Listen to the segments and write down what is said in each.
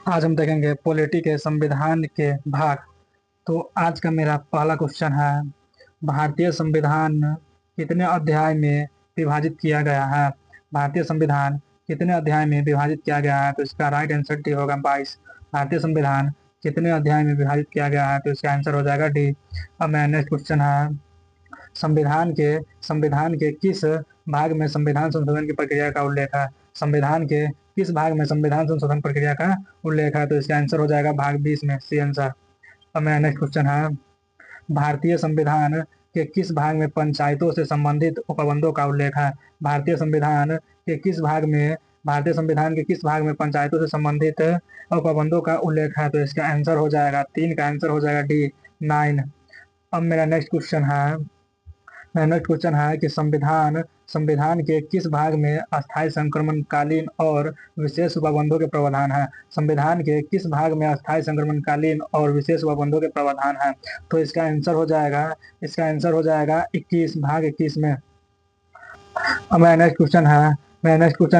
आज हम देखेंगे पॉलिटी के संविधान के भाग। तो आज का मेरा पहला क्वेश्चन है, भारतीय संविधान कितने अध्याय में विभाजित किया गया है? भारतीय संविधान कितने अध्याय में विभाजित किया गया है? तो इसका राइट आंसर डी होगा 22। भारतीय संविधान कितने अध्याय में विभाजित किया गया है? तो इसका आंसर हो जाएगा डी। अब मेरा नेक्स्ट क्वेश्चन है, संविधान के किस भाग में संविधान संशोधन की प्रक्रिया का उल्लेख है? संविधान के किस भाग में संविधान संशोधन प्रक्रिया का उल्लेख है? तो इसका आंसर हो जाएगा भाग 20 में, सी आंसर। अब मेरा नेक्स्ट क्वेश्चन है, भारतीय संविधान के किस भाग में पंचायतों से संबंधित उपबंधों का उल्लेख है? भारतीय संविधान के किस भाग में भारतीय संविधान के किस भाग में पंचायतों से संबंधित उपबंधों का उल्लेख है? तो इसका आंसर हो जाएगा 3 का आंसर हो जाएगा डी, 9। अब मेरा नेक्स्ट क्वेश्चन है कि संविधान संविधान के किस भाग में अस्थायी संक्रमणकालीन और विशेष उपबंधों के प्रावधान है? संविधान के किस भाग में अस्थायी संक्रमणकालीन और विशेष उपबंधों के प्रावधान है? तो इसका आंसर हो जाएगा 21, भाग 21 में। अब मेरा नेक्स्ट क्वेश्चन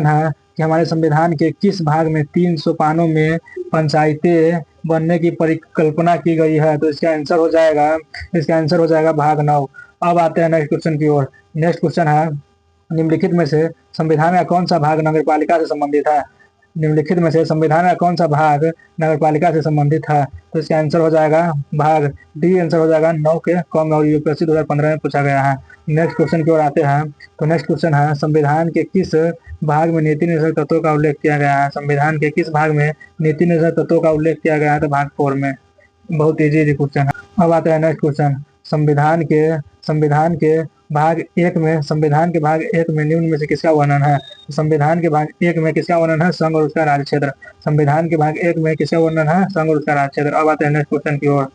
है कि हमारे संविधान के किस भाग में 300 पानों में पंचायतें बनने की परिकल्पना की गई है? तो इसका आंसर हो जाएगा भाग 9। अब आते हैं नेक्स्ट क्वेश्चन की ओर। नेक्स्ट क्वेश्चन है, निम्नलिखित में से संविधान का कौन सा भाग नगरपालिका से संबंधित है? निम्नलिखित में से संविधान का कौन सा भाग नगरपालिका से संबंधित है? तो इसका आंसर हो जाएगा भाग डी, आंसर हो जाएगा 9 के कम, और यूपीएससी 2015 में पूछा गया है। नेक्स्ट क्वेश्चन की ओर आते हैं। तो नेक्स्ट क्वेश्चन है, संविधान के किस भाग में नीति निर्देशक तत्वों का उल्लेख किया गया है? संविधान के किस भाग में नीति निर्देशक तत्वों का उल्लेख किया गया है? तो भाग 4 में। बहुत इजी क्वेश्चन है। अब आते हैं नेक्स्ट क्वेश्चन, संविधान के भाग एक में निम्न में से किसका वर्णन है? संविधान के भाग एक में किसका वर्णन है? संघ और उसका राज्य क्षेत्र। संविधान के भाग एक में किसका वर्णन है? संघ और उसका राज्य क्षेत्र। अब आते हैं नेक्स्ट क्वेश्चन की ओर।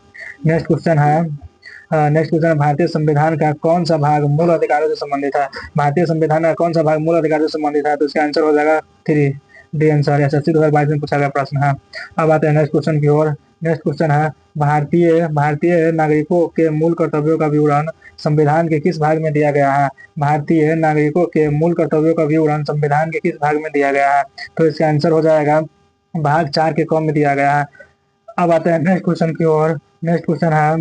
नेक्स्ट क्वेश्चन है नेक्स्ट क्वेश्चन है, भारतीय संविधान का कौन सा भाग मूल अधिकारों से संबंधित है? भारतीय संविधान का कौन सा भाग मूल अधिकारों से संबंधित है? तो इसका आंसर हो जाएगा 3, डी आंसर। एसएससी 2022 में पूछा गया प्रश्न है। अब आते हैं नेक्स्ट क्वेश्चन की ओर। नेक्स्ट क्वेश्चन है, भारतीय भारतीय नागरिकों के मूल कर्तव्यों का विवरण संविधान के किस भाग में दिया गया है? भारतीय नागरिकों के मूल कर्तव्यों का विवरण संविधान के किस भाग में दिया गया है? तो इसका आंसर हो जाएगा भाग 4 के कम में दिया गया है। अब आते हैं नेक्स्ट क्वेश्चन की ओर। नेक्स्ट क्वेश्चन है,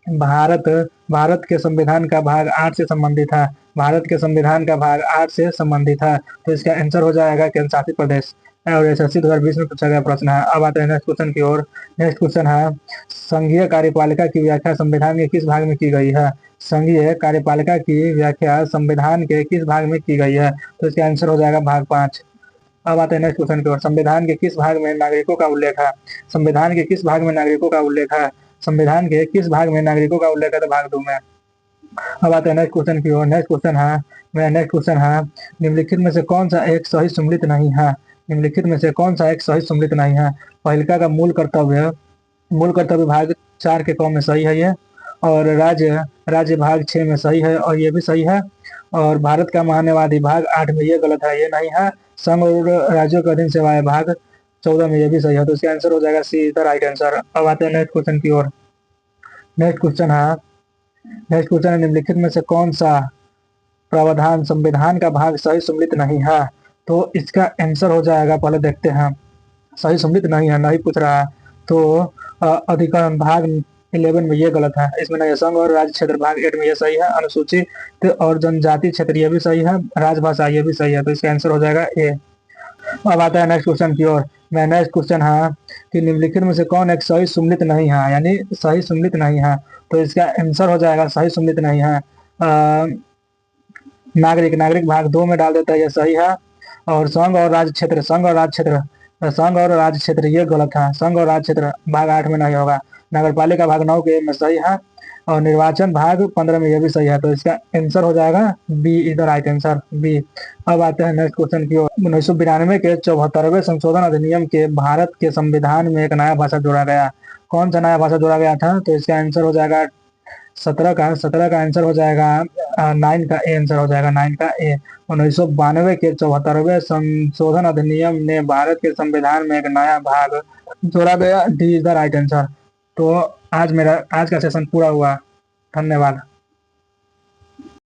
भारत भारत के संविधान का भाग 8 से संबंधित है। भारत के संविधान का भाग 8 से संबंधित है। तो इसका आंसर हो जाएगा केंद्र शासित प्रदेश, और एसएससी 2020 में पूछा गया प्रश्न है। अब आते हैं नेक्स्ट क्वेश्चन की ओर। नेक्स्ट क्वेश्चन है, संघीय कार्यपालिका की व्याख्या संविधान के किस भाग में की गई है? संघीय कार्यपालिका की व्याख्या संविधान के किस भाग में की गई है? तो इसका आंसर हो जाएगा भाग 5। अब आते हैं नेक्स्ट क्वेश्चन की ओर। संविधान के किस भाग में नागरिकों का उल्लेख है? संविधान के किस भाग में नागरिकों का उल्लेख है? संविधान के किस भाग में नागरिकों का उल्लेख है? तो भाग 2 में। अब आते हैं नेक्स्ट क्वेश्चन की ओर। नेक्स्ट क्वेश्चन है, निम्नलिखित में से कौन सा एक सही सम्मिलित नहीं है? निम्नलिखित में से कौन सा एक सही सम्मिलित नहीं है? पहिलका का मूल कर्तव्य भाग 4 के कौम में सही है ये, और राज्य राज्य भाग 6 में सही है और ये भी सही है, और भारत का महान्यायवादी भाग 8 में ये गलत है, ये नहीं है। संघ और राज्यों के अधीन सेवाएं भाग 14 में ये भी सही है। तो इसका आंसर हो जाएगा सी, द राइट आंसर। अब आते हैं नेक्स्ट क्वेश्चन की ओर। नेक्स्ट क्वेश्चन है नेक्स्ट क्वेश्चन है, निम्नलिखित में से कौन सा प्रावधान संविधान का भाग सही सम्मिलित नहीं है? तो इसका आंसर हो जाएगा, पहले देखते हैं। सही सम्मिलित नहीं है, नहीं पूछ रहा है। तो अधिकरण भाग 11 में ये गलत है, इसमें नहीं है। संघ और राज्य क्षेत्र भाग 8 में ये सही है। अनुसूचित और जनजाति क्षेत्र ये भी सही है। राजभाषा ये भी सही है। तो इसका आंसर हो जाएगा ए। अब आता है नेक्स्ट क्वेश्चन की ओर। मैं नेक्स्ट क्वेश्चन है कि निम्नलिखित में से कौन एक सही सम्मिलित नहीं है, यानी सही सम्मिलित नहीं है? तो इसका आंसर हो जाएगा सही सम्मिलित नहीं है, नागरिक नागरिक भाग 2 में डाल देता है, ये सही है। और संघ और राज्य क्षेत्र ये गलत है। संघ और राज्य क्षेत्र भाग 8 में नहीं होगा। नगरपालिका भाग 9 के में सही है, और निर्वाचन भाग 15 में ये भी सही है। तो इसका आंसर हो जाएगा बी, इधर राइट आंसर बी। अब आते हैं नेक्स्ट क्वेश्चन की ओर। 1992 के 74वें संशोधन अधिनियम के भारत के संविधान में एक नया भाषा जोड़ा गया। कौन सा नया भाषा जोड़ा गया था? तो इसका आंसर हो जाएगा 17 का आंसर हो जाएगा 9 का ए, आंसर हो जाएगा 9 का ए। 1992 के 74वें संशोधन अधिनियम ने भारत के संविधान में एक नया भाग जोड़ा गया, D is the right answer. तो आज का सेशन पूरा हुआ। धन्यवाद।